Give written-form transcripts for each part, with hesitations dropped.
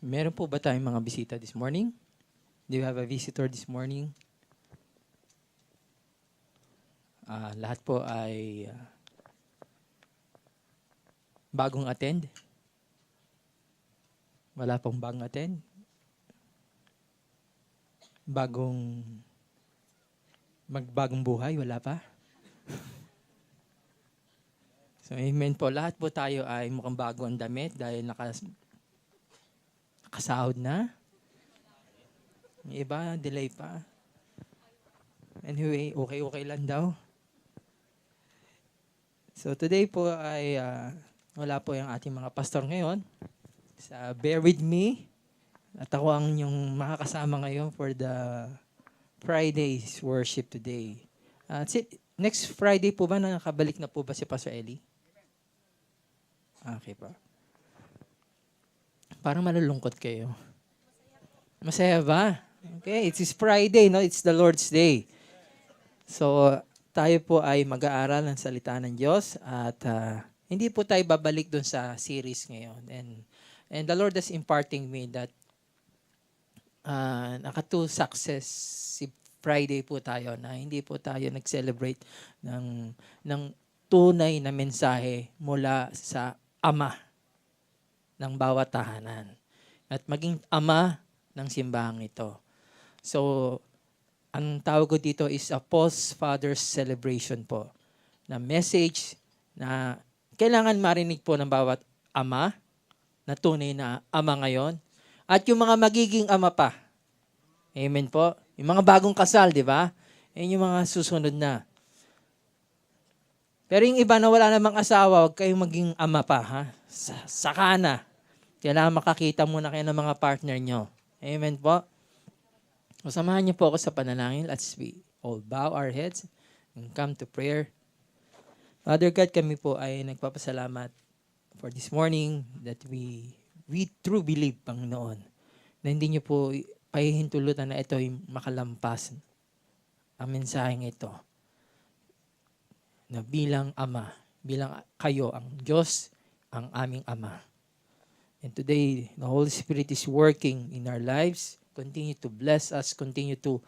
Meron po ba tayong mga bisita this morning? Do you have a visitor this morning? Lahat po ay bagong attend? Wala pong bagong attend? Magbagong buhay? Wala pa? So, amen po. Lahat po tayo ay mukhang bago ang damit dahil nakasahod na. Yung iba, delay pa. Anyway, okay lang daw. So, today po ay wala po yung ating mga pastor ngayon. Bear with me. At ako ang yung makakasama ngayon for the Friday's worship today. Next Friday po ba nakabalik na po ba si Pastor Eli? Okay pa. Parang malulungkot kayo. Masaya ba? Okay, it's Friday, no? It's the Lord's Day. So, tayo po ay mag-aaral ng salita ng Diyos at hindi po tayo babalik dun sa series ngayon. And the Lord is imparting me that naka-2 successive Friday po tayo na hindi po tayo nag-celebrate ng tunay na mensahe mula sa Ama ng bawat tahanan at maging Ama ng simbahang ito. So, ang tawag ko dito is a post-Father's celebration po na message na kailangan marinig po ng bawat ama na tunay na ama ngayon at yung mga magiging ama pa. Amen po. Yung mga bagong kasal, di ba? Yan yung mga susunod na. Pero yung iba na wala namang asawa, huwag kayong maging ama pa, ha? Saka na. Kailangan makakita muna kayo ng mga partner nyo. Amen po. So, samahan niyo po ako sa panalangin. Let's all bow our heads and come to prayer. Father God, kami po ay nagpapasalamat for this morning that we true believe, Panginoon, na hindi niyo po pahihintulutan na ito ay makalampas ang mensaheng ito. Na bilang Ama, bilang kayo ang Diyos, ang aming Ama. And today, the Holy Spirit is working in our lives. Continue to bless us. Continue to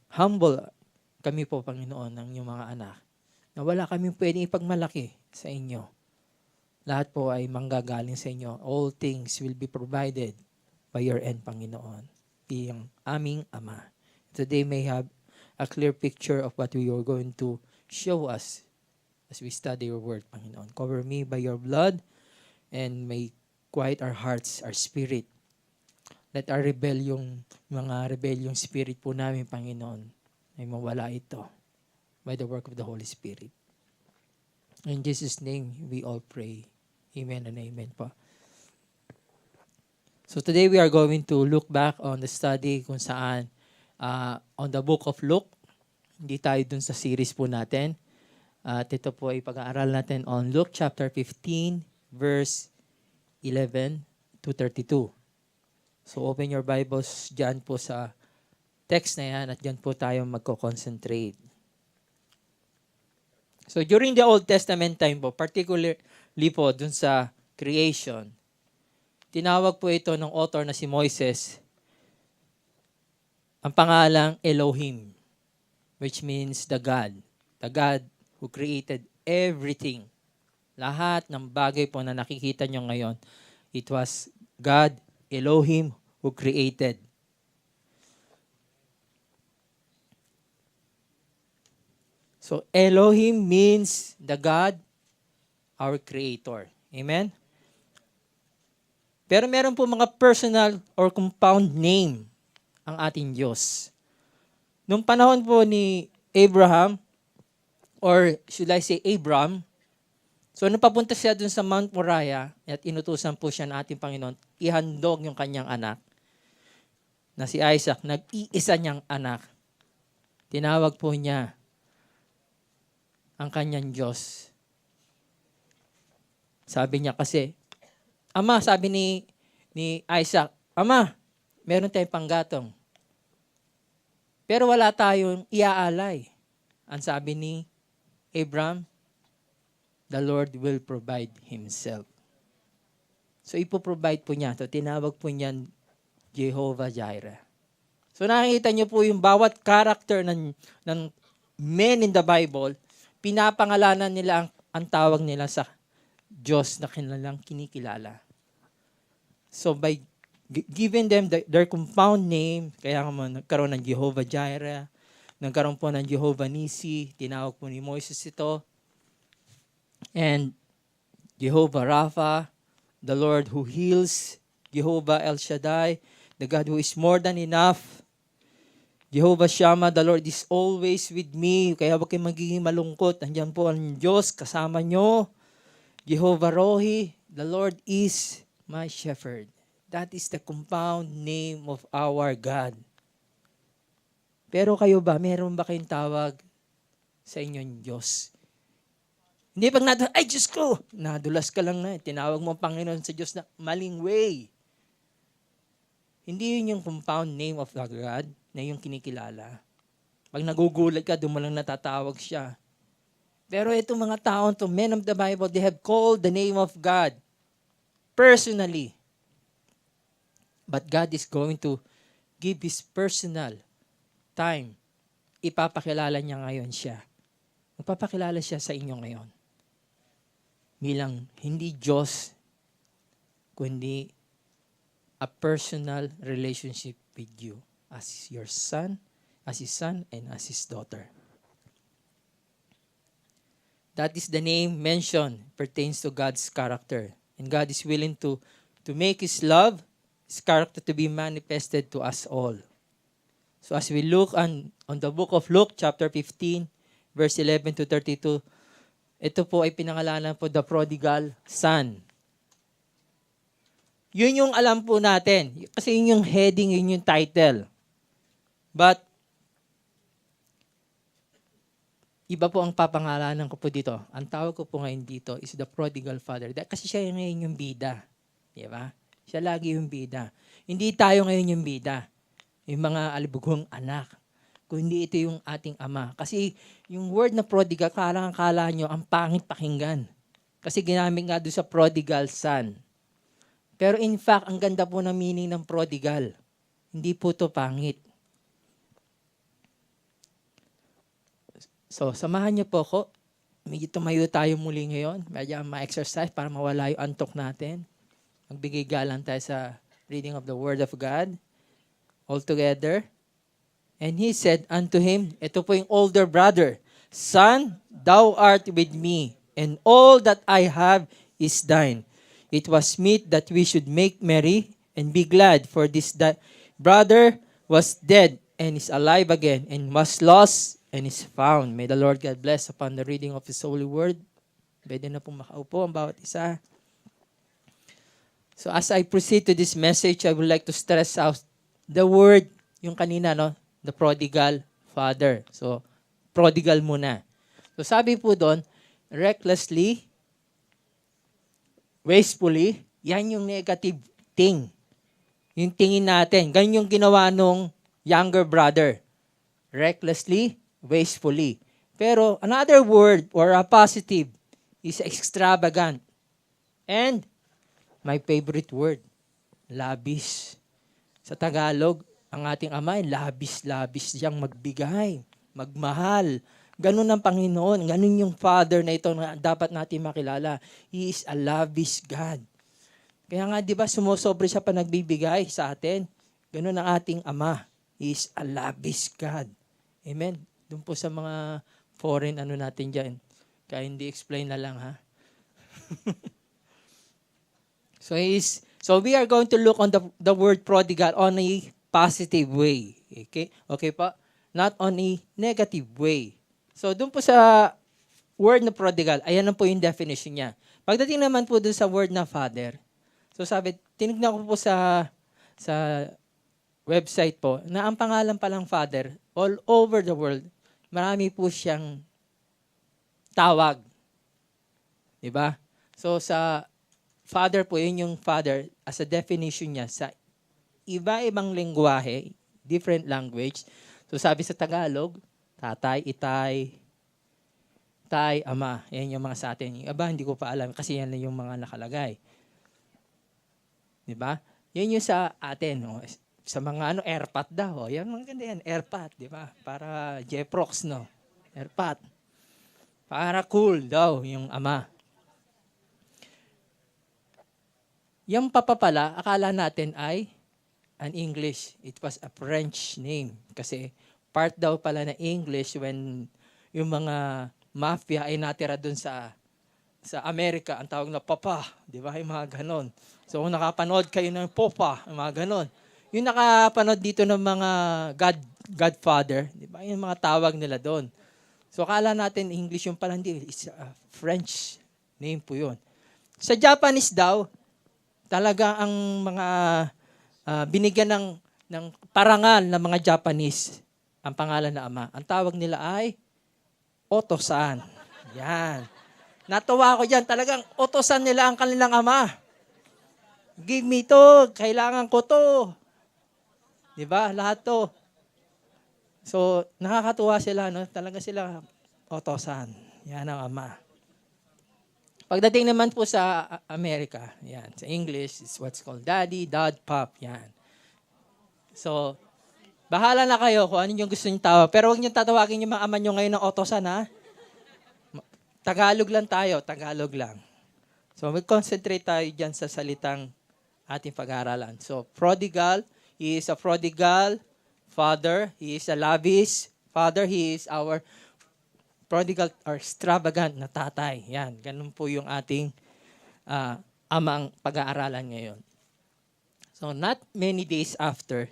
humble kami po, Panginoon, ng inyong mga anak. Na wala kami pwedeng ipagmalaki sa inyo. Lahat po ay manggagaling sa inyo. All things will be provided by your end, Panginoon. Biyang aming Ama. Today may have a clear picture of what we are going to show us as we study your word, Panginoon. Cover me by your blood and may quiet our hearts, our spirit. Let our mga rebellion spirit po namin, Panginoon, ay mawala ito by the work of the Holy Spirit. In Jesus' name, we all pray. Amen and amen po. So today we are going to look back on the study kung saan on the book of Luke. Hindi tayo dun sa series po natin. At ito po ay pag-aaral natin on Luke chapter 15, verse 11 to 32. So open your Bibles dyan po sa text na yan at dyan po tayo magko-concentrate. So during the Old Testament time po, particularly po dun sa creation, tinawag po ito ng author na si Moises, ang pangalang Elohim, which means the God who created everything. Lahat ng bagay po na nakikita nyo ngayon, it was God, Elohim, who created. So, Elohim means the God, our Creator. Amen? Pero meron po mga personal or compound name ang ating Diyos. Nung panahon po ni Abraham, or should I say Abram, so napapunta siya dun sa Mount Moriah at inutusan po siya ng ating Panginoon, ihandog yung kanyang anak na si Isaac, nag-iisa niyang anak. Tinawag po niya ang kanyang Diyos. Sabi niya kasi, Ama, sabi ni Isaac, Ama, meron tayong panggatong. Pero wala tayong iaalay. Ang sabi ni Abram, the Lord will provide Himself. So ipoprovide po niya. So tinawag po niyan Jehovah Jireh. So nakikita niyo po yung bawat character ng men in the Bible, pinapangalanan nila ang tawag nila sa Diyos na kanilang kinikilala. So by giving them their compound name, kaya nagkaroon ng Jehovah Jireh, nagkaroon po ng Jehovah Nisi, tinawag po ni Moses ito, and Jehovah Rapha, the Lord who heals, Jehovah El Shaddai, the God who is more than enough, Jehovah Shammah, the Lord is always with me, kaya huwag kayong magiging malungkot, nandiyan po ang Diyos kasama nyo, Jehovah Rohi, the Lord is my shepherd. That is the compound name of our God. Pero kayo ba, meron ba kayong tawag sa inyong Diyos? Hindi pag ay Diyos ko, nadulas ka lang na, tinawag mo ang Panginoon sa Diyos na maling way. Hindi yun yung compound name of the God na yung kinikilala. Pag nagugulat ka, doon mo lang natatawag siya. Pero itong mga taon to, men of the Bible, they have called the name of God personally. But God is going to give His personal time. Ipapakilala niya ngayon siya. Magpapakilala siya sa inyo ngayon. Bilang hindi Diyos, kundi a personal relationship with you as your son, as His son, and as His daughter. That is the name mentioned pertains to God's character. And God is willing to make His love, His character to be manifested to us all. So as we look on the book of Luke, chapter 15, verse 11 to 32, ito po ay pinangalanan po the prodigal son. Yun yung alam po natin. Kasi yun yung heading, yun yung title. But, iba po ang papangalanan ko po dito. Ang tawag ko po ngayon dito is the prodigal father. Kasi siya ngayon yung bida. Di ba? Siya lagi yung bida. Hindi tayo ngayon yung bida. Yung mga alibugong anak. Kundi ito yung ating ama. Kasi yung word na prodigal, kala nyo, ang pangit pakinggan. Kasi ginamit nga doon sa prodigal son. Pero in fact, ang ganda po ng meaning ng prodigal. Hindi po to pangit. So, samahan niyo po ako. Medyo tumayo tayo muli ngayon. Medyo ma-exercise para mawala yung antok natin. Magbigay galang tayo sa reading of the Word of God. All together. And he said unto him, ito po yung older brother, Son, thou art with me, and all that I have is thine. It was meet that we should make merry and be glad, for this brother was dead and is alive again, and was lost and is found. May the Lord God bless upon the reading of His holy word. Pwede na pong makaupo ang bawat isa. So as I proceed to this message, I would like to stress out the word, yung kanina, no? The prodigal father. So, prodigal muna. So, sabi po doon, recklessly, wastefully, yan yung negative thing. Yung tingin natin. Ganyan yung ginawa nung younger brother. Recklessly, wastefully. Pero, another word or a positive is extravagant. And, my favorite word, lavish. Sa Tagalog, ang ating ama ay labis-labis siyang magbigay, magmahal. Ganun ang Panginoon. Ganun yung Father na ito na dapat natin makilala. He is a lavish God. Kaya nga, di ba, sumusobra siya pa nagbibigay sa atin. Ganun ang ating Ama. He is a lavish God. Amen? Doon po sa mga foreign natin dyan. Kaya hindi explain na lang, ha? So we are going to look on the word prodigal on a positive way. Okay? Okay pa? Not on a negative way. So, doon po sa word na prodigal, ayan na po yung definition niya. Pagdating naman po doon sa word na father, so sabi, tinignan ko po sa website po, na ang pangalan palang father, all over the world, marami po siyang tawag. Diba? So, sa father po, yun yung father, as a definition niya, sa iba-ibang lengguwahe, different language. So sabi sa Tagalog, tatay, itay, tay, ama. Yan yung mga sa atin. Yung iba, hindi ko pa alam kasi yan lang yung mga nakalagay. Di ba? Yun yung sa atin. Oh. Sa mga AirPod daw. Oh. Yan, maganda yan. AirPod, di ba? Para Jeprox, no? AirPod. Para cool daw yung ama. Yung papa pala, akala natin ay an English. It was a French name. Kasi part daw pala na English when yung mga mafia ay natira dun sa Amerika, ang tawag na papa. Di ba? Yung mga ganon. So kung nakapanood kayo ng popa, yung mga ganon. Yung nakapanood dito ng mga Godfather, di ba? Yung mga tawag nila doon. So akala natin English yung pala, hindi. It's a French name po yun. Sa Japanese daw, talaga ang mga binigyan ng parangal ng mga Japanese, ang pangalan na ama. Ang tawag nila ay Otosan. Yan. Natuwa ako dyan. Talagang Otosan nila ang kanilang ama. Give me to. Kailangan ko to. Diba? Lahat to. So, nakakatuwa sila, no? Talaga sila Otosan. Yan ang ama. Pagdating naman po sa Amerika, yan, sa English, it's what's called daddy, dad, pop, yan. So, bahala na kayo kung ano yung gusto nyo tawag. Pero huwag nyo tatawagin yung mga ama nyo ngayon ng Otosan, ha? Tagalog lang tayo, Tagalog lang. So, mag-concentrate tayo dyan sa salitang ating pag-aaralan. So, prodigal, he is a prodigal father. He is a lavish father. He is our prodigal or extravagant na tatay. Yan, ganun po yung ating amang pag-aaralan ngayon. So, not many days after,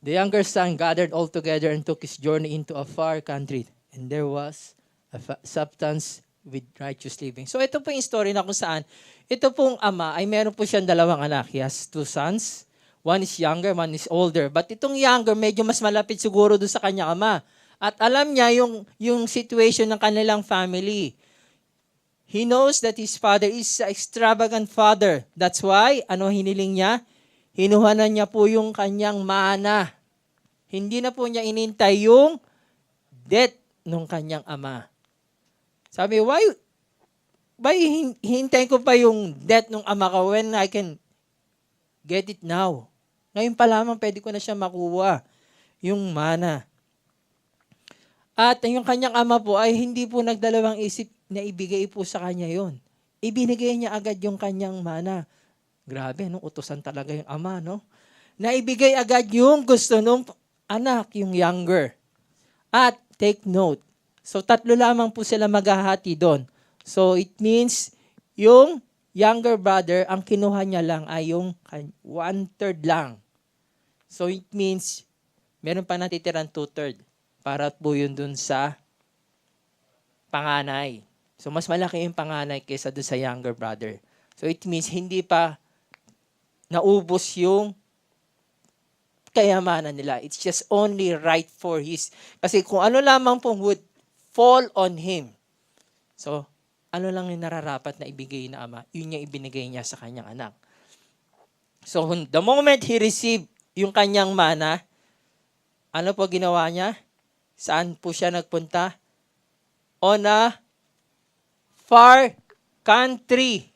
the younger son gathered all together and took his journey into a far country. And there was a substance with righteous living. So, ito po yung story na kung saan, ito pong ama ay meron po siyang dalawang anak. He has 2 sons. One is younger, one is older. But itong younger, medyo mas malapit siguro doon sa kanyang ama. At alam niya yung situation ng kanilang family. He knows that his father is an extravagant father. That's why, ano hiniling niya? Hinuhanan niya po yung kanyang mana. Hindi na po niya inintay yung death ng kanyang ama. Sabi, why hintayin ko pa yung death ng ama ko when I can get it now? Ngayon pa lamang pwede ko na siya makuha, yung mana. At yung kanyang ama po ay hindi po nagdalawang isip na ibigay po sa kanya yon. Ibinigay niya agad yung kanyang mana. Grabe, no? Utusan talaga yung ama, no? Naibigay agad yung gusto ng anak, yung younger. At take note, so 3 lamang po sila maghahati doon. So it means yung younger brother, ang kinuha niya lang ay yung 1/3 lang. So it means meron pa natitirang 2/3 para po yun dun sa panganay. So mas malaki yung panganay kaysa dun sa younger brother. So it means hindi pa naubos yung kayamanan nila. It's just only right for his. Kasi kung ano lamang pong would fall on him. So, ano lang yung nararapat na ibigay na ama, yun yung ibinigay niya sa kanyang anak. So, the moment he received yung kanyang mana, ano po ginawa niya? Saan po siya nagpunta? On a far country.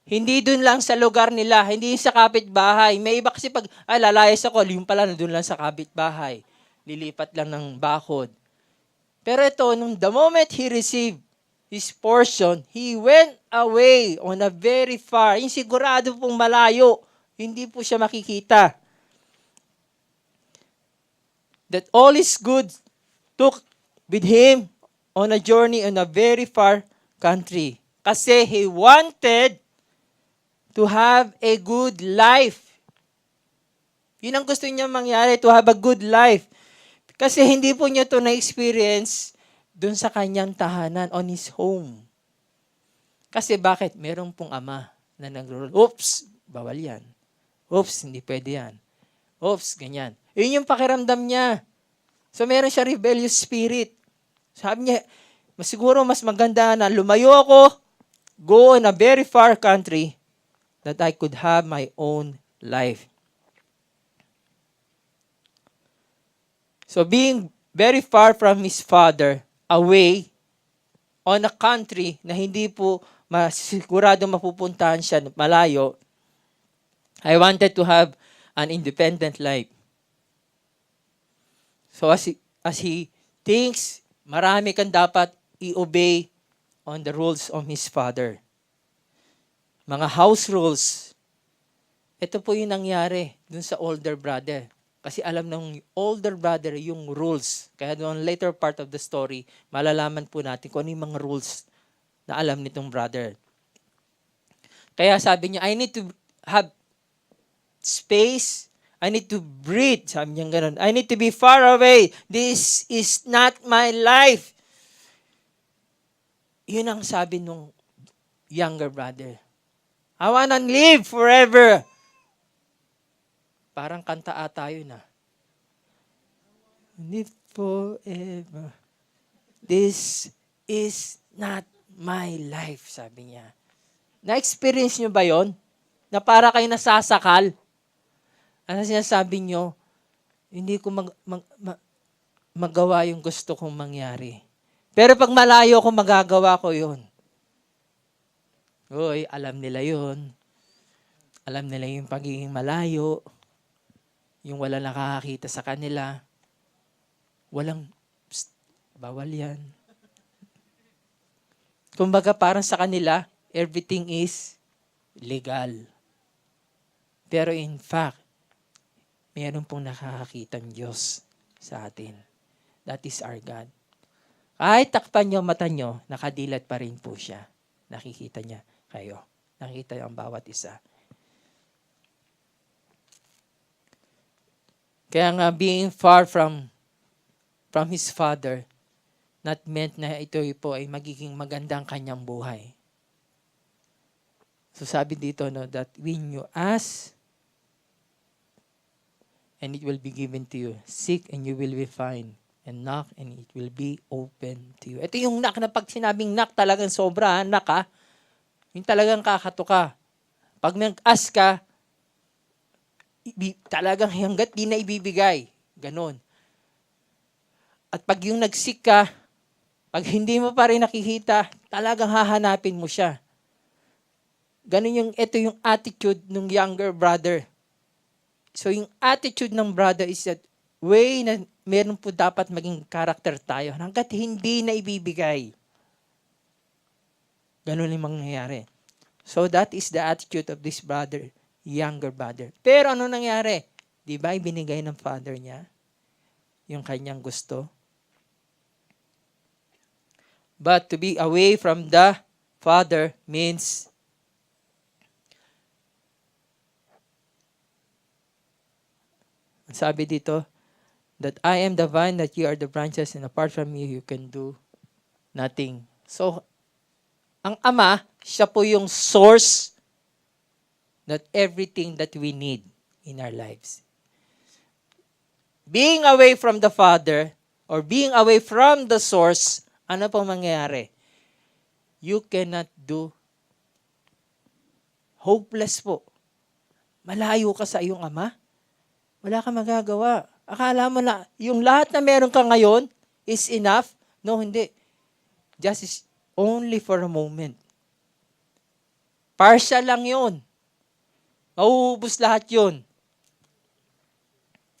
Hindi dun lang sa lugar nila, hindi sa kapitbahay. May iba kasi pag, lalayas ako, yung pala na dun lang sa kapitbahay. Lilipat lang ng bakod. Pero ito, nung the moment he received his portion, he went away on a very far. Yung sigurado pong malayo, hindi po siya makikita. That all his goods took with him on a journey on a very far country. Kasi he wanted to have a good life. Yun ang gusto niya mangyari, to have a good life. Kasi hindi po niya to na-experience dun sa kanyang tahanan, on his home. Kasi bakit? Meron pong ama na oops, bawal yan. Oops, hindi pwede yan. Oops, ganyan. Yun yung pakiramdam niya. So meron siya rebellious spirit. Sabi niya, siguro mas maganda na lumayo ako, go in a very far country, that I could have my own life. So being very far from his father, away, on a country na hindi po masigurado mapupuntahan siya malayo, I wanted to have an independent life. So as he thinks, marami kang dapat i-obey on the rules of his father. Mga house rules. Ito po yung nangyari dun sa older brother. Kasi alam ng older brother yung rules. Kaya doon later part of the story, malalaman po natin kung ano yung mga rules na alam nitong brother. Kaya sabi niya, I need to have space. I need to breathe. Sabi niya ganun. I need to be far away. This is not my life. Yun ang sabi nung younger brother. I wanna live forever. Parang kanta tayo na. Live forever. This is not my life, sabi niya. Na-experience niyo ba yon? Na para kayo nasasakal? Ano sinasabi niyo? Hindi ko magawa yung gusto kong mangyari. Pero pag malayo ko, magagawa ko yon. Uy, alam nila yon. Alam nila yung pagiging malayo. Yung wala nakakakita sa kanila. Walang, bawal yan. Kumbaga parang sa kanila, everything is legal. Pero in fact, meron pong nakakakitang Diyos sa atin. That is our God. Kahit takpan nyo mata nyo, nakadilat pa rin po siya. Nakikita niya kayo. Nakikita niya ang bawat isa. Kaya nga, being far from his father, not meant na ito po ay magiging magandang kanyang buhay. So sabi dito, no, that when you ask, and it will be given to you. Seek and you will be find. And knock and it will be open to you. Ito yung knock na pag sinabing knock talagang sobra, knock ha. Yung talagang kakatuka. Pag nag-ask ka, talagang hanggat di na ibibigay. Ganon. At pag yung nag-seek ka, pag hindi mo pa rin nakikita, talagang hahanapin mo siya. Ganon ito yung attitude ng younger brother. So yung attitude ng brother is that way na meron po dapat maging character tayo hanggat hindi na ibibigay. Ganon yung mangyayari. So that is the attitude of this brother. Younger brother. Pero ano nangyari? Di ba ibinigay ng father niya yung kanyang gusto? But to be away from the father means sabi dito, that I am the vine, that you are the branches, and apart from me, you can do nothing. So, ang Ama, siya po yung source that everything that we need in our lives. Being away from the Father or being away from the source, ano pong mangyayari? You cannot do. Hopeless po. Malayo ka sa iyong Ama. Wala kang magagawa. Akala mo na yung lahat na meron ka ngayon is enough? No, hindi. Just is only for a moment. Partial lang yun. Mauubos lahat yun.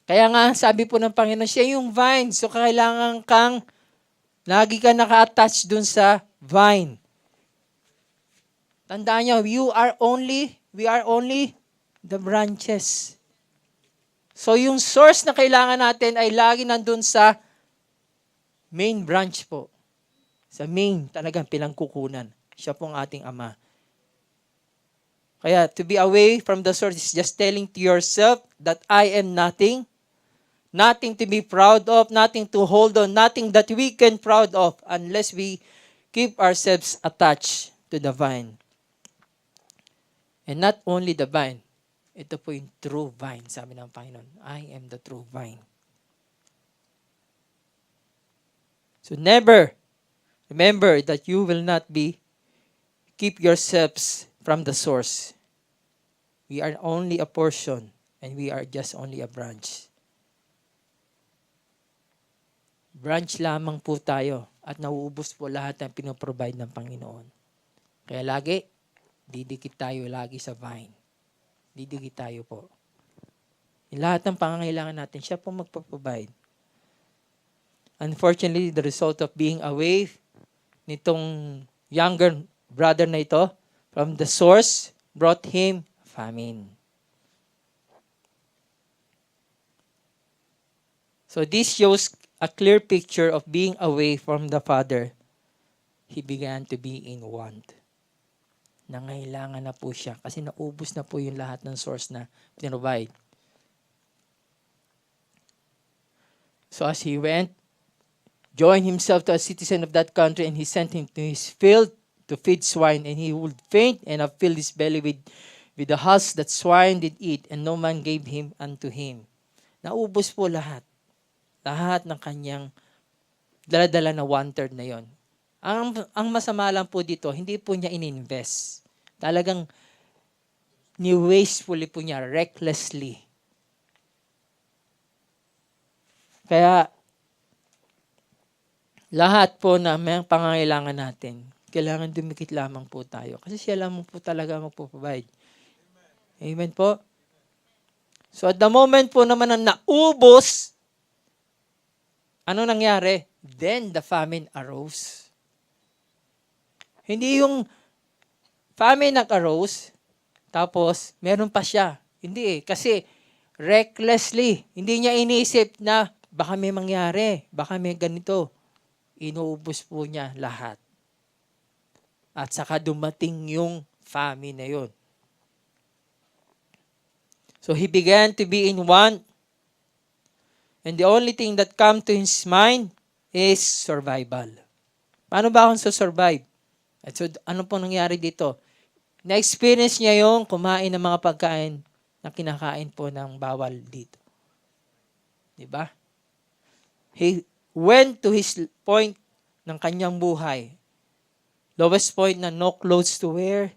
Kaya nga, sabi po ng Panginoon, siya yung vine. So, kailangan kang, lagi ka naka-attach dun sa vine. Tandaan nyo, we are only the branches. So, yung source na kailangan natin ay lagi nandun sa main branch po. Sa main, talagang pinangkukunan. Siya pong ating Ama. Kaya, to be away from the source is just telling to yourself that I am nothing. Nothing to be proud of, nothing to hold on, nothing that we can proud of unless we keep ourselves attached to the vine. And not only the vine, ito po yung true vine, sabi ng Panginoon. I am the true vine. So never remember that you will not keep yourselves from the source. We are only a portion and we are just only a branch. Branch lamang po tayo at nauubos po lahat ng pinoprovide ng Panginoon. Kaya lagi, didikit tayo lagi sa vine. didikit tayo po. Yung lahat ng pangangailangan natin, siya po magpaprovide. Unfortunately, the result of being away nitong younger brother na ito from the source brought him famine. So this shows a clear picture of being away from the Father. He began to be in want. Nangailangan na po siya kasi naubos na po yung lahat ng source na pinrovide. So as he went, joined himself to a citizen of that country, and he sent him to his field to feed swine, and he would faint and have filled his belly with the husk that swine did eat, and no man gave him unto him. Naubos po lahat. Lahat ng kanyang dala-dala na 1/3 na yon. Ang masama lang po dito, hindi po niya ininvest. Talagang ni-wastefully po niya, recklessly. Kaya, lahat po na may pangangailangan natin, kailangan dumikit lamang po tayo. Kasi siya lamang po talaga magpo-provide. Amen po? So at the moment po naman na naubos, ano nangyari? Then the famine arose. Hindi yung famine nag-arose, tapos meron pa siya. Hindi kasi recklessly, hindi niya iniisip na baka may mangyari, baka may ganito. Inuubos po niya lahat. At saka dumating yung famine na yun. So he began to be in want, and the only thing that come to his mind is survival. Paano ba akong survive? At so, ano pong nangyari dito? Na-experience niya yung kumain ng mga pagkain na kinakain po ng bawal dito. Diba? He went to his point ng kanyang buhay. Lowest point na no clothes to wear.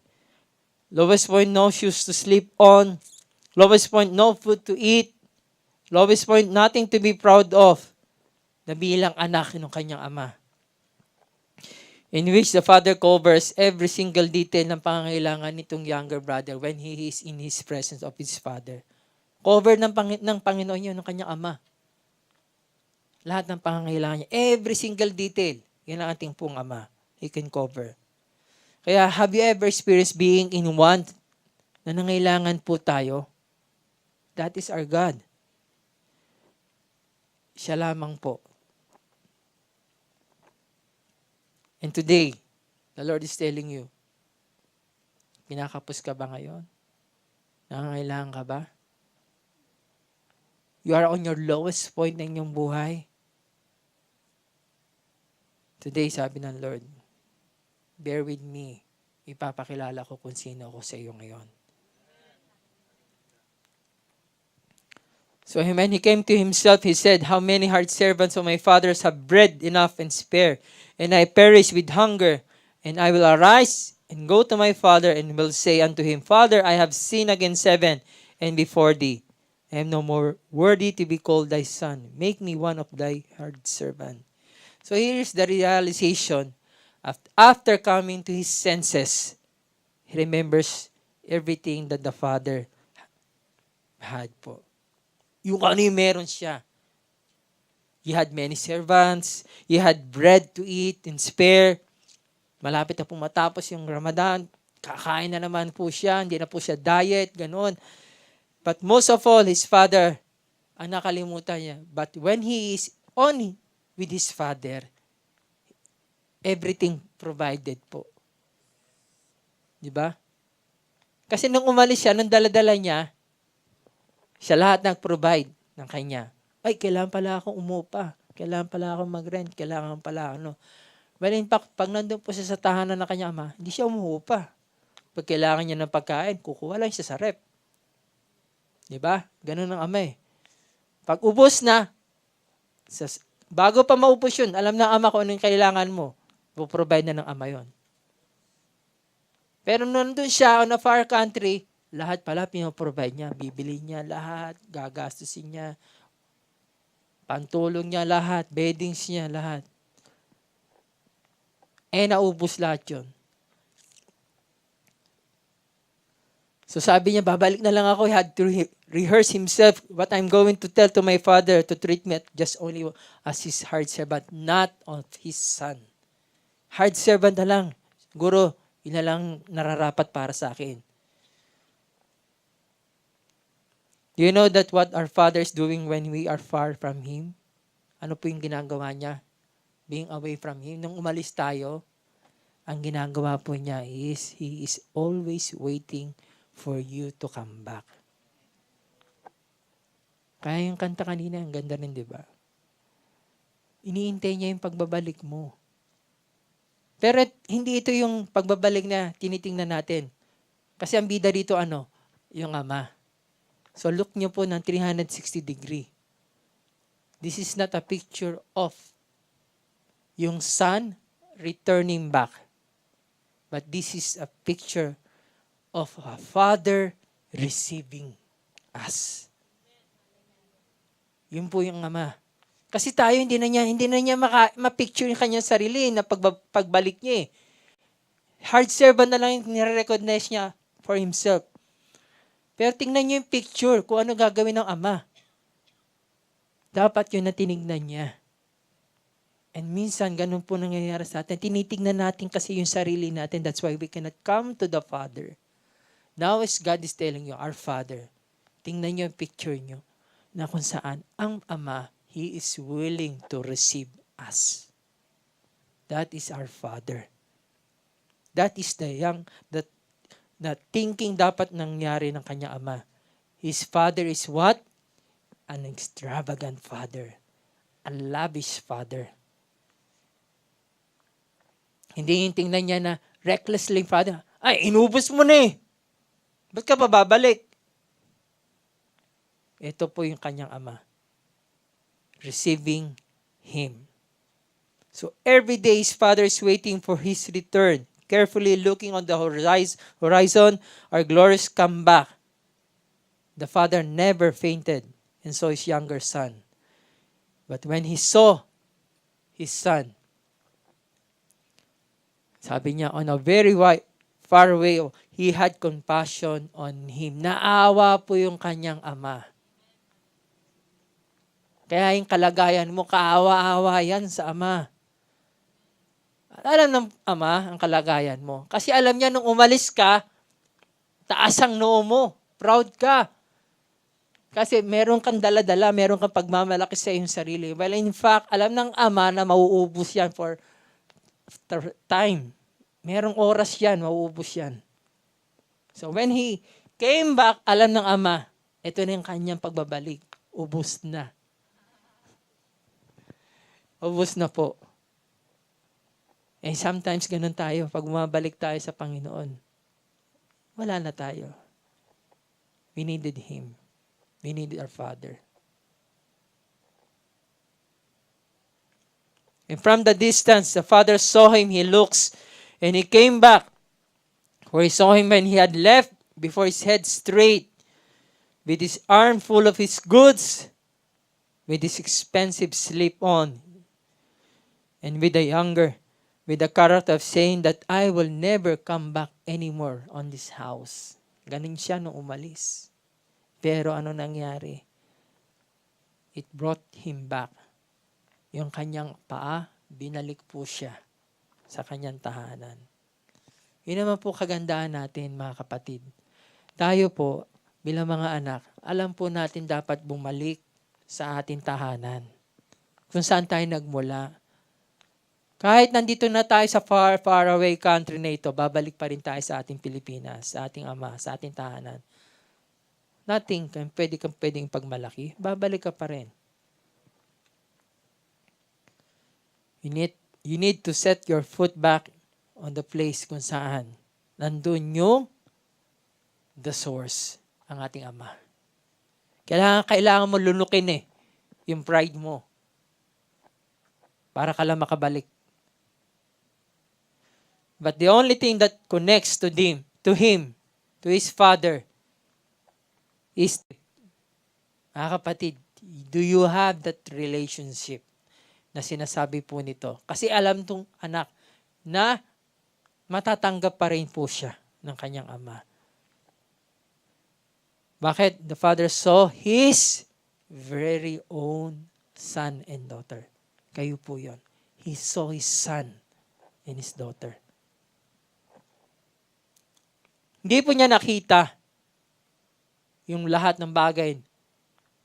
Lowest point, no shoes to sleep on. Lowest point, no food to eat. Lowest point, nothing to be proud of. Na bilang anak ng kanyang ama. In which the father covers every single detail ng pangangailangan nitong younger brother when he is in his presence of his father. Cover ng Panginoon yun, ng kanyang ama. Lahat ng pangangailangan niya, every single detail, yan ang ating pong ama. He can cover. Kaya, have you ever experienced being in want na nangailangan po tayo? That is our God. Siya lamang po. And today, the Lord is telling you, pinakapos ka ba ngayon? Nangangailangan ka ba? You are on your lowest point ng inyong buhay. Today, sabi ng Lord, bear with me. Ipapakilala ko kung sino ako sa iyo ngayon. So when he came to himself, he said, how many hard servants of my fathers have bread enough and spare, and I perish with hunger, and I will arise and go to my father, and will say unto him, Father, I have sinned against heaven and before thee. I am no more worthy to be called thy son. Make me one of thy hard servants. So here's the realization. After coming to his senses, he remembers everything that the father had po. Yung ano yung meron siya. He had many servants. He had bread to eat and spare. Malapit na po matapos yung Ramadan. Kakain na naman po siya. Hindi na po siya diet, gano'n. But most of all, his father, ang nakalimutan niya. But when he is on with his father, everything provided po. Diba? Kasi nung umalis siya, nung dala-dala niya, siya lahat nag-provide ng kanya. Ay, kailangan pala akong umupa. Kailangan pala akong mag-rent. Kailangan pala ano. Well, in fact, pag nandun po siya sa tahanan ng kanyang ama, hindi siya umuupa. Pag kailangan niya ng pagkain, kukuha lang siya sa rep. Diba? Ganun ang ama eh. Pag ubos na, bago pa maubos yun, alam ng ama kung anong kailangan mo. Puprovide na ng ama yon. Pero nandun siya on a far country, lahat pala pinoprovide niya. Bibili niya lahat, gagastusin niya, pantulong niya lahat, beddings niya lahat. Eh, naubos lahat yun. So sabi niya, babalik na lang ako. He had to rehearse himself what I'm going to tell to my father to treat me just only as his hard servant, not of his son. Hard servant na lang. Siguro, yun na lang nararapat para sa akin. Do you know that what our Father is doing when we are far from Him? Ano po yung ginagawa niya? Being away from Him. Nung umalis tayo, ang ginagawa po niya is, He is always waiting for you to come back. Kaya yung kanta kanina, ang ganda rin, di ba? Iniintay niya yung pagbabalik mo. Pero hindi ito yung pagbabalik na tinitingnan natin. Kasi ang bida dito, yung Ama. So look nyo po ng 360 degree. This is not a picture of yung Son returning back. But this is a picture of a Father receiving us. Yun po yung Ama. Kasi tayo hindi na niya ma-picture yung kanyang sarili na pagbalik niya eh. Hard servant na lang yung nire-recognize niya for himself. Pero tingnan niyo yung picture kung ano gagawin ng Ama. Dapat yun na tinignan niya. And minsan, ganun po nangyayari sa atin. Tinitignan natin kasi yung sarili natin. That's why we cannot come to the Father. Now as God is telling you, our Father, tingnan niyo yung picture niyo na kung saan ang Ama, He is willing to receive us. That is our Father. That is the thinking dapat nangyari ng kanyang Ama. His Father is what? An extravagant Father. A lavish Father. Hindi yung tingnan niya na recklessly Father. Ay, inubos mo na eh. Ba't ka pa babalik? Ito po yung kanyang Ama. Receiving Him. So every day His Father is waiting for His return. Carefully looking on the horizon, our glorious comeback. The Father never fainted and saw His younger son. But when He saw His son, sabi niya, on a very far away, He had compassion on him. Naawa po yung kanyang Ama. Kaya yung kalagayan mo, kaawa-awa yan sa Ama. Alam ng Ama ang kalagayan mo. Kasi alam niya nung umalis ka, taas ang noo mo. Proud ka. Kasi meron kang dala-dala, meron kang pagmamalaki sa iyong sarili. Well, in fact, alam ng Ama na mauubos yan for time. Merong oras yan, mauubos yan. So when He came back, alam ng Ama, ito na yung kanyang pagbabalik. Ubos na. Ubos na po. And sometimes ganun tayo, pag bumabalik tayo sa Panginoon, wala na tayo. We needed Him. We needed our Father. And from the distance, the Father saw him, He looks, and He came back. For He saw him when he had left, before his head straight, with his arm full of his goods, with his expensive slip on, and with the character of saying that I will never come back anymore on this house. Ganun siya nung umalis. Pero ano nangyari? It brought him back. Yung kanyang paa, binalik po siya sa kanyang tahanan. Yun naman po kagandahan natin, mga kapatid. Tayo po, bilang mga anak, alam po natin dapat bumalik sa ating tahanan. Kung saan tayo nagmula. Kahit nandito na tayo sa far, far away country na ito, babalik pa rin tayo sa ating Pilipinas, sa ating Ama, sa ating tahanan. Nothing pwedeng pagmalaki. Babalik ka pa rin. You need to set your foot back on the place kung saan nandun yung the source, ang ating Ama. Kailangan mo lunukin yung pride mo para ka lang makabalik. But the only thing that connects to Him, to His Father, is, mga kapatid, do you have that relationship na sinasabi po nito? Kasi alam tong anak na matatanggap pa rin po siya ng kanyang Ama. Bakit? The Father saw His very own son and daughter. Kayo po yon. He saw His son and His daughter. Hindi po niya nakita yung lahat ng bagay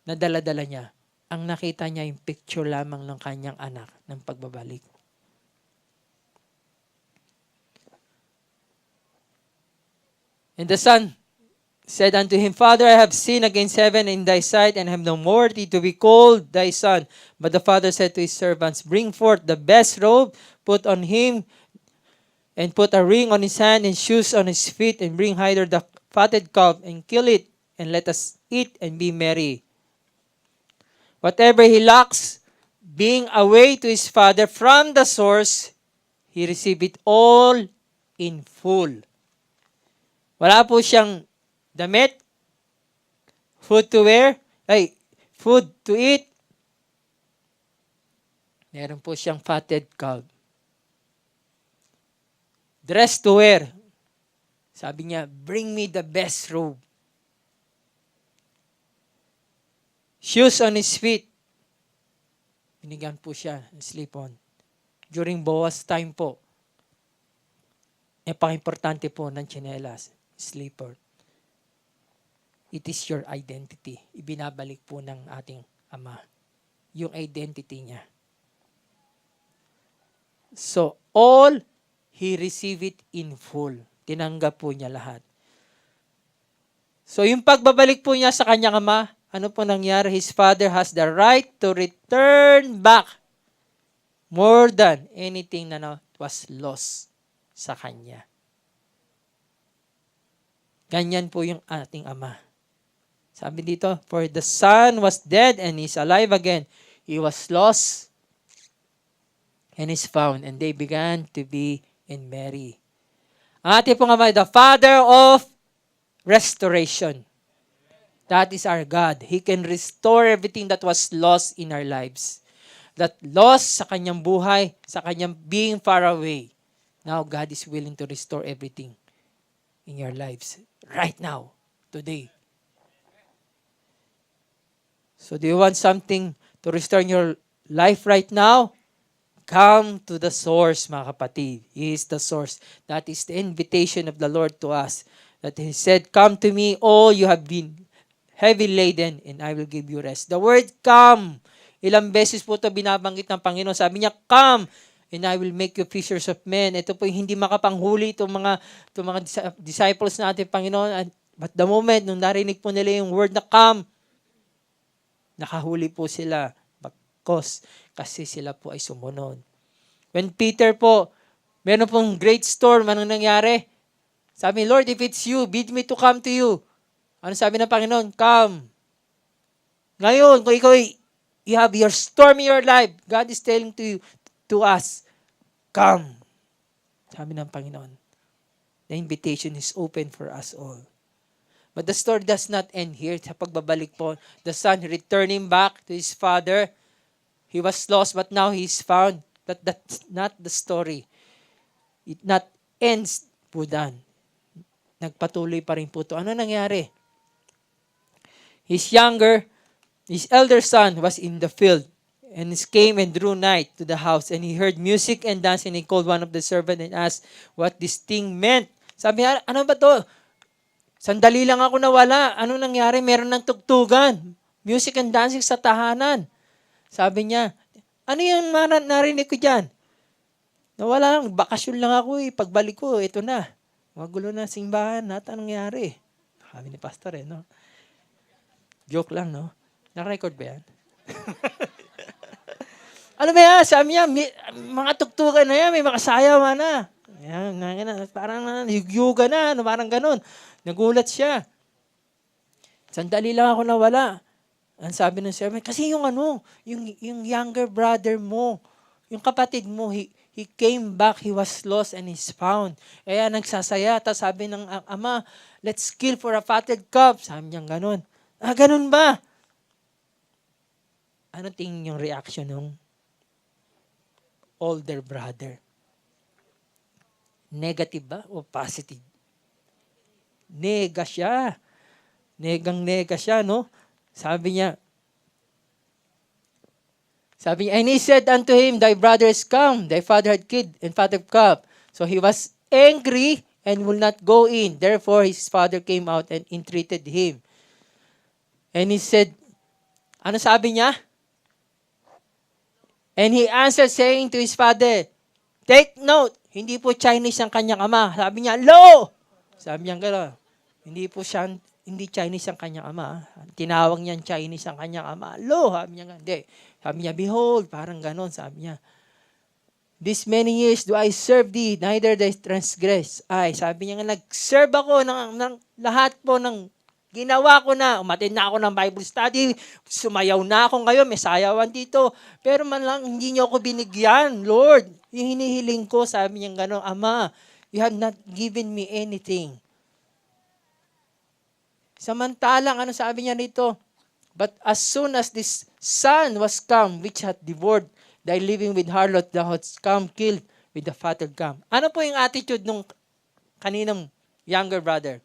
na dala-dala niya. Ang nakita niya yung picture lamang ng kanyang anak ng pagbabalik. And the son said unto him, Father, I have sinned against heaven and in thy sight, and have no more worthy to be called thy son. But the father said to his servants, Bring forth the best robe, put on him, and put a ring on his hand and shoes on his feet, and bring hither the fatted calf, and kill it, and let us eat and be merry. Whatever he lacks, being away to his father from the source, he received it all in full. Wala po siyang damit, food to wear, food to eat. Meron po siyang fatted calf. Dress to wear. Sabi niya, bring me the best robe. Shoes on his feet. Binigyan po siya ng slip-on. During Boaz time po, importante po ng tsinelas, slipper. It is your identity. Ibinabalik po ng ating Ama. Yung identity niya. So, all, He received it in full. Tinanggap po niya lahat. So, yung pagbabalik po niya sa kanyang Ama, ano po nangyari? His Father has the right to return back more than anything na was lost sa kanya. Ganyan po yung ating Ama. Sabi dito, for the son was dead and is alive again. He was lost and is found. And they began to be in merry. Ang ating pong Ama, the Father of restoration. That is our God. He can restore everything that was lost in our lives. That lost sa kanyang buhay, sa kanyang being far away. Now, God is willing to restore everything in your lives. Right now. Today. So do you want something to restore in your life right now? Come to the source, mga kapatid. He is the source. That is the invitation of the Lord to us. That He said, come to me, all you have been heavy laden, and I will give you rest. The word come. Ilang beses po ito binabanggit ng Panginoon. Sabi niya, come, and I will make you fishers of men. Ito po yung hindi makapanghuli itong mga disciples natin, Panginoon. But the moment, nung narinig po nila yung word na come, nakahuli po sila. Kasi sila po ay sumunod. When Peter po, meron pong great storm, anong nangyari? Sabi, Lord, if it's you, bid me to come to you. Ano sabi ng Panginoon? Come. Ngayon, kung ikaw you have your storm in your life, God is telling to us, come. Sabi ng Panginoon. The invitation is open for us all. But the story does not end here. Sa pagbabalik po, the son returning back to his father. He was lost, but now he is found. That's not the story. It not ends po done. Nagpatuloy pa rin po ito. Ano nangyari? His elder son was in the field, and he came and drew nigh to the house, and he heard music and dancing, and he called one of the servants and asked what this thing meant. Sabi niya, ano ba to? Sandali lang ako nawala. Ano nangyari? Meron ng tugtugan. Music and dancing sa tahanan. Sabi niya, ano yung narinig ko dyan? Nawala lang, bakasyon lang ako eh. Pagbalik ko, ito na. Magulo na simbahan. Anong nangyari? Sabi ni pastor no? Joke lang, no? Naka-record ba yan? Ano ba yan? Sabi niya, mga tugtugan na yan, may makasayaw na. Yan, parang yugyuga na, parang ganun. Nagulat siya. Sandali lang ako nawala. Ang sabi ng servant, kasi yung younger brother mo, yung kapatid mo, he came back, he was lost and he's found. Kaya nagsasaya, tapos sabi ng ama, let's kill for a fatted calf. Sabi niya ganun. Ganun ba? Ano tingin yung reaction ng older brother? Negative ba o positive? Nega siya. Negang-nega siya, no? Sabi niya, and he said unto him, thy brother is come, thy father had killed and fatted calf. So he was angry and will not go in. Therefore his father came out and entreated him. And he said, ano sabi niya? And he answered saying to his father, take note, hindi po Chinese ang kanyang ama. Sabi niya, lo! Sabi niya gano'n. Hindi Chinese ang kanyang ama. Tinawag niya Chinese ang kanyang ama. Lo! Sabi niya gano'n. Hindi. Sabi niya, behold, parang gano'n. Sabi niya, this many years do I serve thee, neither thy transgress. Ay, sabi niya nga, nag-serve ako ng lahat po ng ginawa ko na. Umattend na ako ng Bible study. Sumayaw na ako ngayon. May sayawan dito. Pero man lang, hindi niyo ako binigyan. Lord, yung hinihiling ko, sabi niya gano'n, Ama, you have not given me anything. Samantalang, ano sabi niya rito? But as soon as this son was come, which hath devoured thy living with harlot, thou hast come killed with the fatted calf. Ano po yung attitude nung kaninang younger brother?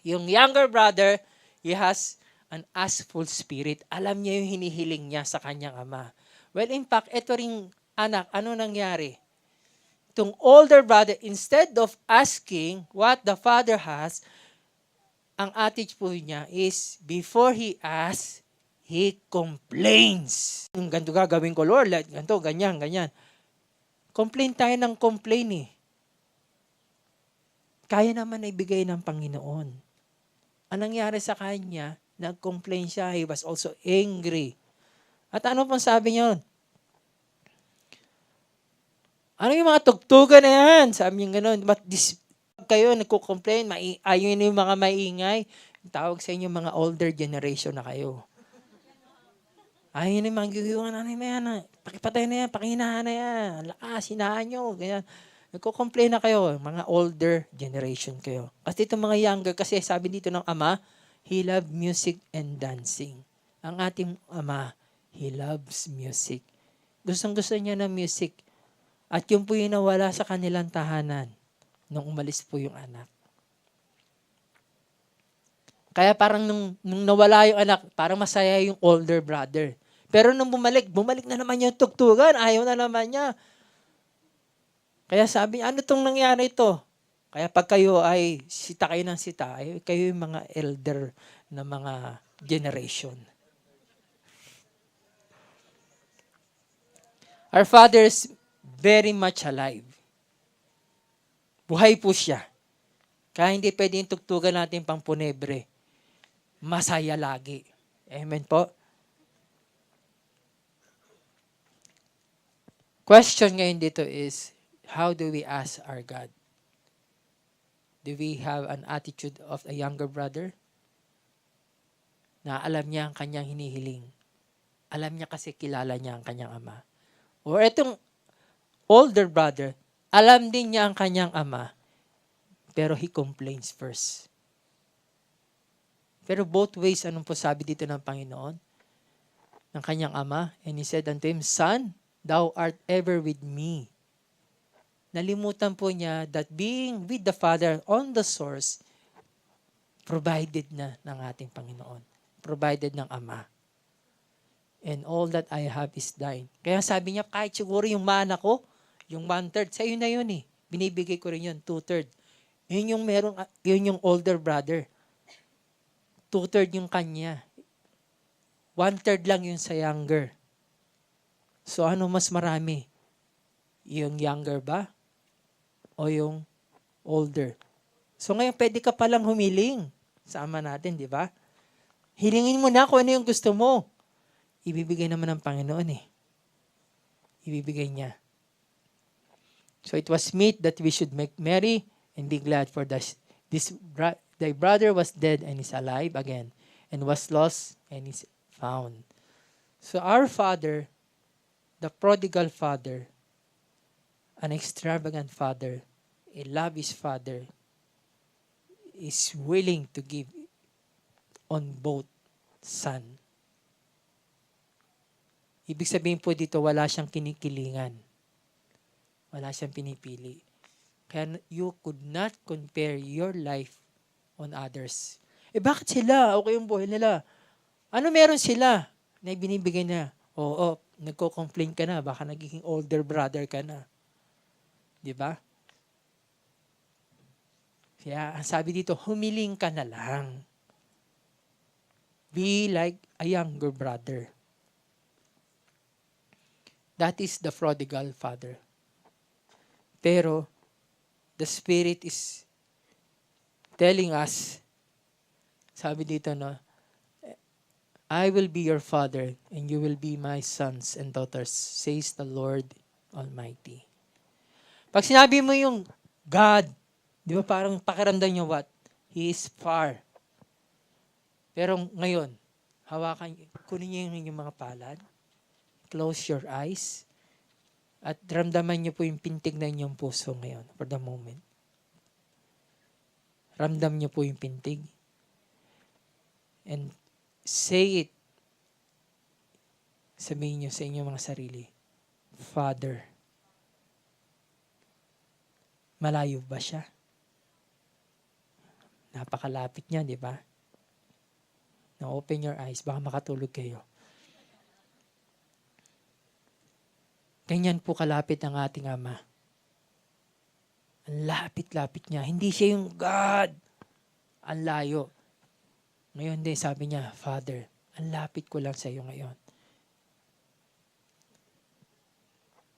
Yung younger brother, he has an askful spirit. Alam niya yung hinihiling niya sa kanyang ama. Well, in fact, ito ring anak, ano nangyari? Itong older brother, instead of asking what the father has, ang attitude po niya is, before he asks, he complains. Ganito gagawin ko, Lord, ganito, ganyan. Complain tayo ng complain eh. Kaya naman na ibigay ng Panginoon. Ang nangyari sa kanya, nag-complain siya, he was also angry. At ano pang sabi niya? Ano yung mga tugtugan na yan? Sabi niya gano'n, kayo nagko-complain, ayun yung mga maingay, tawag sa inyo mga older generation na kayo. Ayun yung mga gigawin na yan, pakipatay na yan, pakihinahan na yan, lakas, hinahan nyo, ganyan. Nagko-complain na kayo, mga older generation kayo. Kasi itong mga younger, kasi sabi dito ng ama, he loved music and dancing. Ang ating ama, he loves music. Gustong-gusto niya ng music. At yun po yung nawala sa kanilang tahanan nung umalis po yung anak. Kaya parang nung nawala yung anak, parang masaya yung older brother. Pero nung bumalik na naman yung tugtugan, ayaw na naman niya. Kaya sabi niya, ano tong nangyari ito? Kaya pag kayo ay sita kayo ng sita, ay kayo yung mga elder na mga generation. Our Father is very much alive. Buhay po siya. Kaya hindi pwede yung tugtugan natin pang punebre. Masaya lagi. Amen po? Question ngayon dito is, how do we ask our God? Do we have an attitude of a younger brother? Na alam niya ang kanyang hinihiling. Alam niya kasi kilala niya ang kanyang ama. Or itong older brother, alam din niya ang kanyang ama, pero he complains first. Pero both ways, anong po sabi dito ng Panginoon? Ng kanyang ama, and he said unto him, Son, thou art ever with me. Nalimutan po niya that being with the Father on the source, provided na ng ating Panginoon. Provided ng Ama. And all that I have is thine. Kaya sabi niya, kahit siguro yung mana ko, yung 1/3, sa'yo na yun eh. Binibigay ko rin yun, 2/3. Yun yung older brother. 2/3 yung kanya. 1/3 lang yun sa younger. So ano mas marami? Yung younger ba? O yung older? So ngayon pwede ka palang humiling sa ama natin, di ba? Hilingin mo na kung ano yung gusto mo. Ibibigay naman ng Panginoon eh. Ibibigay niya. So it was meet that we should make merry and be glad for thy brother was dead and is alive again, and was lost and is found. So our Father, the prodigal Father, an extravagant Father, a lavish Father, is willing to give on both Son. Ibig sabihin po dito, wala siyang kinikilingan. Wala siyang pinipili. Kaya you could not compare your life on others. Bakit sila? Okay yung buhay nila. Ano meron sila na binibigay na? Oo, nagko-complain ka na. Baka nagiging older brother ka na. Di ba? Kaya ang sabi dito, humiling ka na lang. Be like a younger brother. That is the prodigal father. Pero, the Spirit is telling us, sabi dito, no, I will be your father, and you will be my sons and daughters, says the Lord Almighty. Pag sinabi mo yung God, di ba parang pakiramdam niyo what? He is far. Pero ngayon, kunin niyo yung inyong mga palad, close your eyes, at ramdaman niyo po yung pintig na inyong puso ngayon for the moment. Ramdam niyo po yung pintig. And say it. Sabihin niyo sa inyong mga sarili, Father. Malayo ba siya? Napakalapit niya, di ba? Now open your eyes, baka makatulog kayo. Ganyan po kalapit ang ating Ama. Ang lapit-lapit niya. Hindi siya yung God. Ang layo. Ngayon din sabi niya, Father, ang lapit ko lang sa iyo ngayon.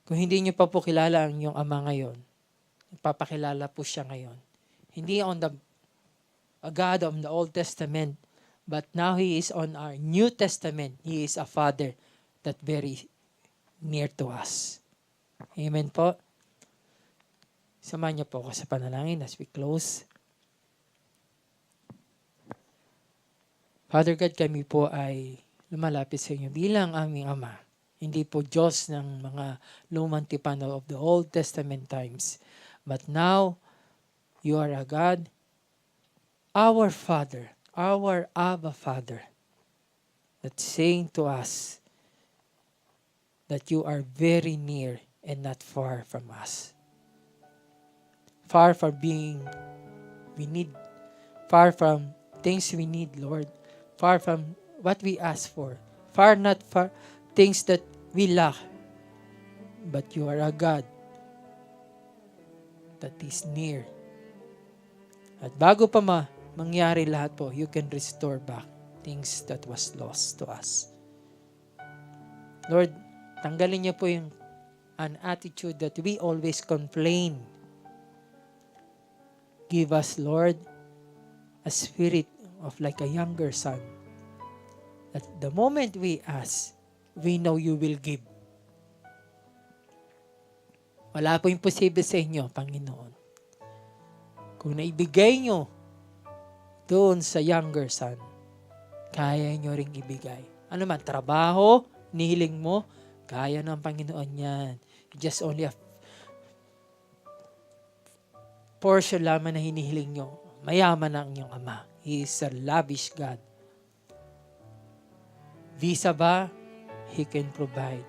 Kung hindi niyo pa po kilala ang iyong Ama ngayon, papakilala po siya ngayon. Hindi a God of the Old Testament, but now He is on our New Testament. He is a Father that very near to us. Amen po. Samahan niyo po ako sa panalangin as we close. Father God, kami po ay lumalapit sa inyo bilang aming Ama. Hindi po Diyos ng mga lumang tipan of the Old Testament times. But now, you are a God, our Father, our Abba Father, that's saying to us that you are very near and not far from us. Far from far from things we need, Lord. Far from what we ask for. Not far things that we lack. But you are a God that is near. At bago pa mangyari lahat po, you can restore back things that was lost to us. Lord, tanggalin niyo po an attitude that we always complain. Give us, Lord, a spirit of like a younger son. That the moment we ask, we know you will give. Wala po imposible sa inyo, Panginoon. Kung naibigay nyo doon sa younger son, kaya nyo ring ibigay. Ano man, trabaho, nihiling mo, kaya ng Panginoon yan. Just only a portion lamang na hinihiling nyo. Mayaman ang inyong Ama. He is a lavish God. Visa ba? He can provide.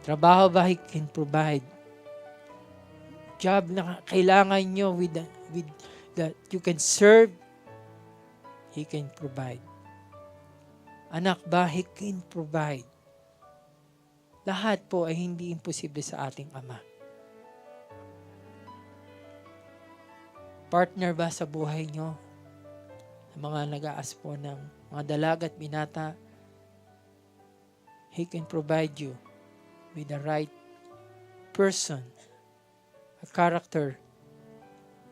Trabaho ba? He can provide. Job na kailangan nyo that you can serve, He can provide. Anak ba? He can provide. Lahat po ay hindi imposible sa ating Ama. Partner ba sa buhay nyo? Sa mga nag-aas po ng mga dalaga at binata, He can provide you with the right person, a character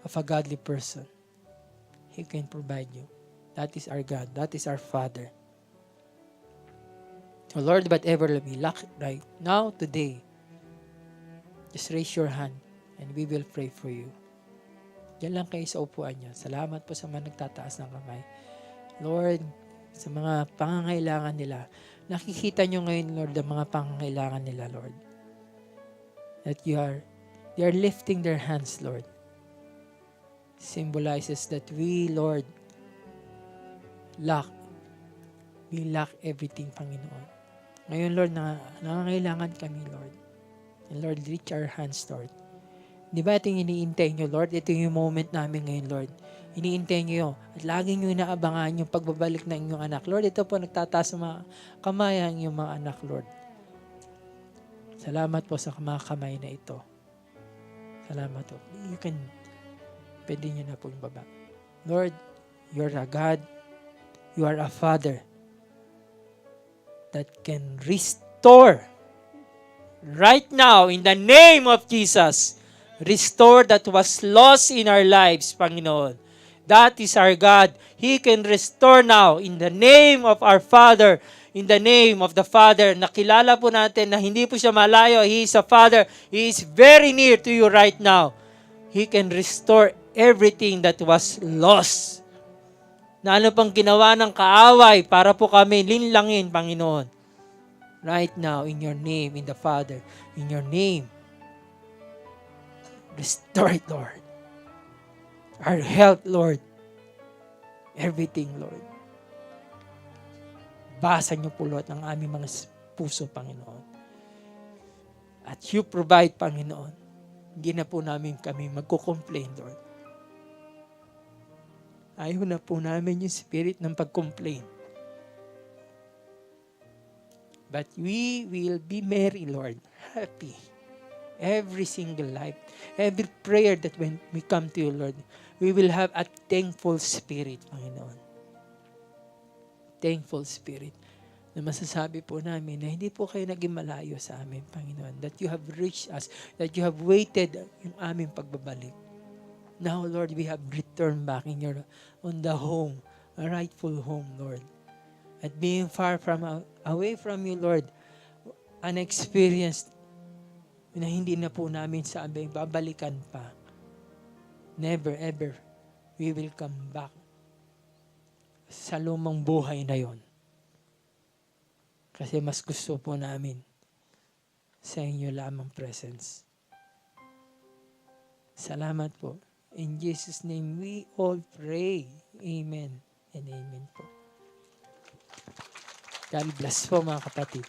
of a godly person. He can provide you. That is our God. That is our Father. So Lord, whatever we lack right now, today, just raise your hand and we will pray for you. Diyan lang kayo sa upuan niyo. Salamat po sa mga nagtataas ng kamay. Lord, sa mga pangangailangan nila, nakikita niyo ngayon, Lord, ang mga pangangailangan nila, Lord. That they are lifting their hands, Lord. Symbolizes that we, Lord, we lack everything, Panginoon. Ngayon, Lord, nangangailangan kami, Lord. And Lord, reach our hands, Lord. Di ba ito yung iniintay nyo, Lord? Ito yung moment namin ngayon, Lord. Iniintay nyo at lagi nyo inaabangan yung pagbabalik ng inyong anak. Lord, ito po nagtataas ng mga kamay ang inyong mga anak, Lord. Salamat po sa mga kamay na ito. Salamat po. Pwede nyo na po yung baba. Lord, you're a God. You are a Father that can restore right now in the name of Jesus. Restore that was lost in our lives, Panginoon. That is our God. He can restore now in the name of our Father. In the name of the Father. Nakilala po natin na hindi po siya malayo. He is a Father. He is very near to you right now. He can restore everything that was lost. Na ano pang ginawa ng kaaway para po kami linlangin, Panginoon. Right now, in your name, in the Father, in your name. Restore it, Lord. Our health, Lord. Everything, Lord. Basa niyo po, Lord, ng aming mga puso, Panginoon. At you provide, Panginoon. Hindi na po namin kami magko-complain, Lord. Ayaw na po namin yung spirit ng pag-complain. But we will be merry, Lord. Happy. Every single life. Every prayer that when we come to you, Lord, we will have a thankful spirit, Panginoon. Thankful spirit. Na masasabi po namin na hindi po kayo naging malayo sa amin, Panginoon. That you have reached us. That you have waited yung aming pagbabalik. Now, Lord, we have returned back on the home, a rightful home, Lord. At being far from, away from you, Lord, unexperienced, na hindi na po namin sabi, babalikan pa. Never, ever, we will come back sa lumang buhay na yon. Kasi mas gusto po namin sa inyo lamang presence. Salamat po. In Jesus' name, we all pray. Amen and amen po. God bless po mga kapatid.